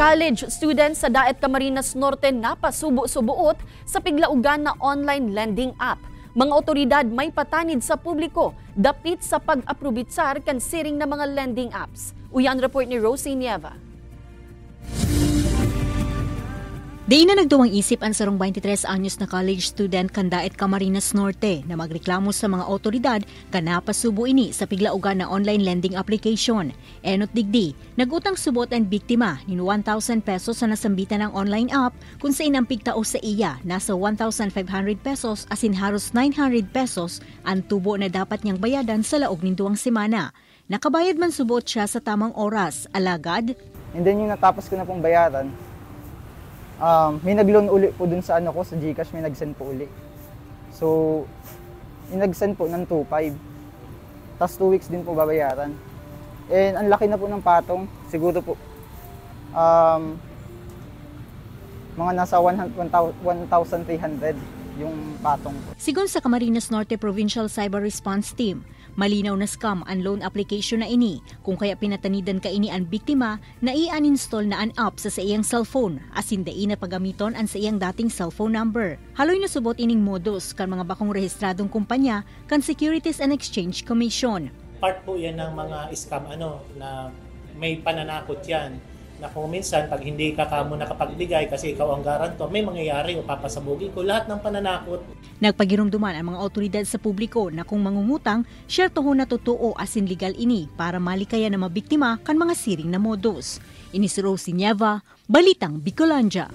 College students sa Daet Camarines Norte napasubo-subuot sa piglaugan na online lending app. Mga otoridad may patanid sa publiko dapit sa pag-aprobitsar kan siring na mga lending apps. Uyan report ni Rosie Nieva. Di na nagduwang isip ang sarong 23 anyos na college student kan Daet Camarines Norte na magreklamo sa mga otoridad kan napasubo ini sa piglaugan na online lending application. Enot digdi, nagutang subot ang biktima ni 1,000 pesos sa nasambitan ng online app kung sa inampig tao sa iya nasa 1,500 pesos asin haros 900 pesos ang tubo na dapat niyang bayadan sa laog ng 2 semana. Nakabayad man subot siya sa tamang oras, alagad. And then yung natapos ko na pong bayaran, may nag-loan uli po dun sa sa GCash, may nag-send po uli. So, yung nag-send po ng 2,500. Tapos 2 weeks din po babayaran. And ang laki na po ng patong, siguro po mga nasa 1,300 yung patong po. Sigon sa Camarines Norte Provincial Cyber Response Team, malinaw na scam ang loan application na ini kung kaya pinatanidan ka ini ang biktima na i-uninstall na ang app sa iyang cellphone asin dai na pagamiton ang sa iyang dating cellphone number. Haloy na subot ining modus kan mga bakong rehistradong kumpanya kan Securities and Exchange Commission. Part po yan ng mga scam na may pananakot yan na kung minsan pag hindi ka kamo nakapagbigay kasi ikaw ang garanto, may mangyayari o papasabugin ko lahat ng pananakot. Nagpagirumduman ang mga otoridad sa publiko na kung mangungutang, syertohon na totoo asin legal ini para malikaya na mabiktima kan mga siring na modus. Ini si Rosie Nieva, Balitang Bicolandia.